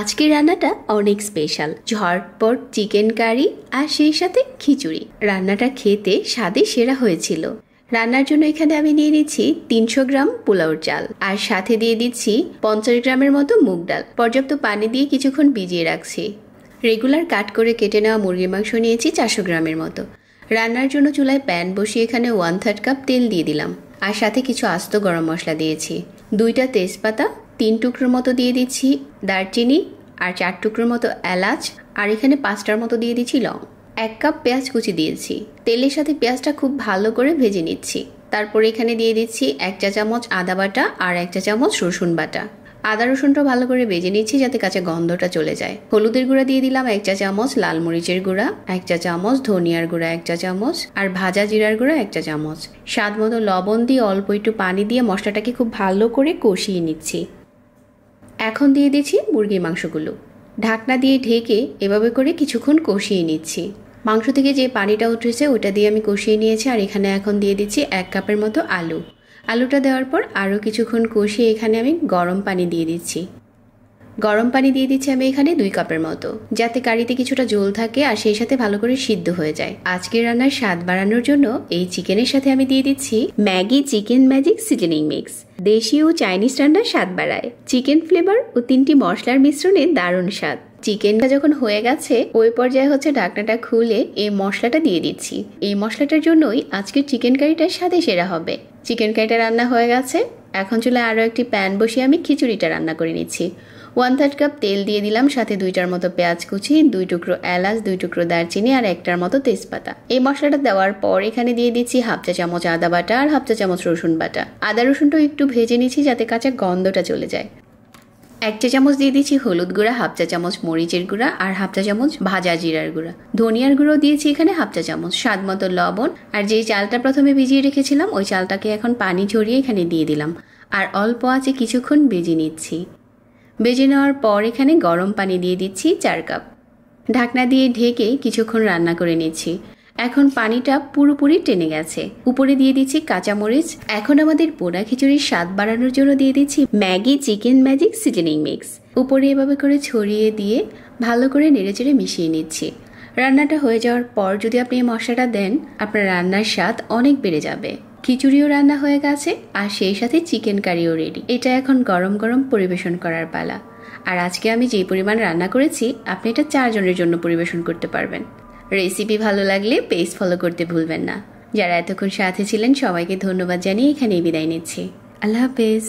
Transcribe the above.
আজকের রান্নাটা অনেক স্পেশাল। ঝটপট চিকেন কারি আর সেই সাথে খিচুড়ি। রান্নাটা খেতে স্বাদে সেরা হয়েছিল। রান্নার জন্য এখানে আমি নিয়ে নিচ্ছি 300 গ্রাম পোলাওর চাল, আর সাথে দিয়ে দিচ্ছি 50 গ্রামের মতো মুগ ডাল। পর্যাপ্ত পানি দিয়ে কিছুক্ষণ ভিজিয়ে রাখছি। রেগুলার কাট করে কেটে নেওয়া মুরগির মাংস নিয়েছি 400 গ্রামের মতো। রান্নার জন্য চুলায় প্যান বসিয়ে এখানে 1/3 কাপ তেল দিয়ে দিলাম, আর সাথে কিছু আস্ত গরম মশলা দিয়েছি। 2টা তেজপাতা, 3 টুকরোর মতো দিয়ে দিচ্ছি দারচিনি, আর 4 টুকরোর মতো এলাচ, আর এখানে 5টার মতো দিয়ে দিচ্ছি লং। 1 কাপ পেঁয়াজ কুচি দিয়েছি। তেলের সাথে পেঁয়াজটা খুব ভালো করে ভেজে নিচ্ছি। তারপরে এখানে দিয়ে দিচ্ছি 1 চা চামচ আদা বাটা আর 1 চা চামচ রসুন বাটা। আদা রসুনটা ভালো করে ভেজে নিচ্ছি যাতে কাঁচা গন্ধটা চলে যায়। হলুদের গুঁড়া দিয়ে দিলাম 1 চা চামচ, লাল মরিচের গুঁড়া 1 চা চামচ, ধনিয়ার গুঁড়া 1 চা চামচ, আর ভাজা জিরার গুঁড়া 1 চা চামচ। স্বাদ মতো লবণ দিয়ে অল্প একটু পানি দিয়ে মশলাটাকে খুব ভালো করে কষিয়ে নিচ্ছি। এখন দিয়ে দিচ্ছি মুরগির মাংসগুলো। ঢাকনা দিয়ে ঢেকে এভাবে করে কিছুক্ষণ কষিয়ে নিচ্ছি। মাংস থেকে যে পানিটা উঠেছে ওটা দিয়ে আমি কষিয়ে নিয়েছি। আর এখানে এখন দিয়ে দিচ্ছি 1 কাপের মতো আলু। আলুটা দেওয়ার পর আরও কিছুক্ষণ কষিয়ে এখানে আমি গরম পানি দিয়ে দিচ্ছি। গরম পানি দিয়ে দিচ্ছি আমি এখানে 2 কাপের মতো, যাতে কারিতে কিছুটা ঝোল থাকে আর সেই সাথে ভালো করে সিদ্ধ হয়ে যায়। আজকের রান্নার স্বাদ বাড়ানোর জন্য এই চিকেনের সাথে আমি দিয়ে দিচ্ছি Maggi chicken magic seasoning mix. দেশি ও চাইনিজ রান্নার স্বাদ বাড়ায়। চিকেন ফ্লেভার ও 3টি মশলার মিশ্রণে দারুণ স্বাদ। চিকেনটা যখন হয়ে গেছে ওই পর্যায়ে ঢাকনাটা খুলে এই মশলাটা দিয়ে দিচ্ছি। এই মশলাটার জন্যই আজকের চিকেন কারিটা স্বাদে সেরা হবে। চিকেন কারিটা রান্না হয়ে গেছে। এখন চুলায় আরও একটি প্যান বসিয়ে আমি খিচুড়িটা রান্না করে নিচ্ছি। 1/3 কাপ তেল দিয়ে দিলাম, সাথে 2টার মতো পেঁয়াজ কুচি, 2 টুকরো এলাচ, 2 টুকরো দারচিনি আর 1টার মতো তেজপাতা। এই মশলাটা দেওয়ার পর এখানে দিয়ে দিচ্ছি 1/2 চা চামচ আদা বাটা আর 1/2 চা চামচ রসুন বাটা। আদা রসুনটাও একটু ভেজে নিচ্ছি যাতে কাঁচা গন্ধটা চলে যায়। 1 চা চামচ দিয়ে দিচ্ছি হলুদ গুঁড়া, 1/2 চা চামচ মরিচের গুঁড়া আর 1/2 চা চামচ ভাজা জিরার গুঁড়া। ধনিয়ার গুঁড়ো দিয়েছি এখানে 1/2 চা চামচ, স্বাদ মতো লবণ। আর যেই চালটা প্রথমে ভিজিয়ে রেখেছিলাম ওই চালটাকে এখন পানি ঝরিয়ে এখানে দিয়ে দিলাম, আর অল্প আঁচে কিছুক্ষণ ভেজে নিচ্ছি। ভেজে নেওয়ার পর এখানে গরম পানি দিয়ে দিচ্ছি 4 কাপ। ঢাকনা দিয়ে ঢেকে কিছুক্ষণ রান্না করে নিচ্ছি। এখন পানিটা পুরোপুরি টেনে গেছে। উপরে দিয়ে দিচ্ছি কাঁচামরিচ। এখন আমাদের পোড়া খিচুড়ির স্বাদ বাড়ানোর জন্য দিয়ে দিচ্ছি Maggi chicken magic seasoning mix. উপরে এভাবে করে ছড়িয়ে দিয়ে ভালো করে নেড়েচেড়ে মিশিয়ে নিচ্ছি। রান্নাটা হয়ে যাওয়ার পর যদি আপনি এই মশলাটা দেন, আপনার রান্নার স্বাদ অনেক বেড়ে যাবে। খিচুড়িও রান্না হয়ে গেছে আর সেই সাথে চিকেন কারিও রেডি। এটা এখন গরম গরম পরিবেশন করার পালা। আর আজকে আমি যে পরিমাণ রান্না করেছি আপনি এটা 4 জনের জন্য পরিবেশন করতে পারবেন। রেসিপি ভালো লাগলে পেজ ফলো করতে ভুলবেন না। যারা এতক্ষণ সাথে ছিলেন সবাইকে ধন্যবাদ জানিয়ে এখানেই বিদায় নিচ্ছি। আল্লাহ হাফেজ।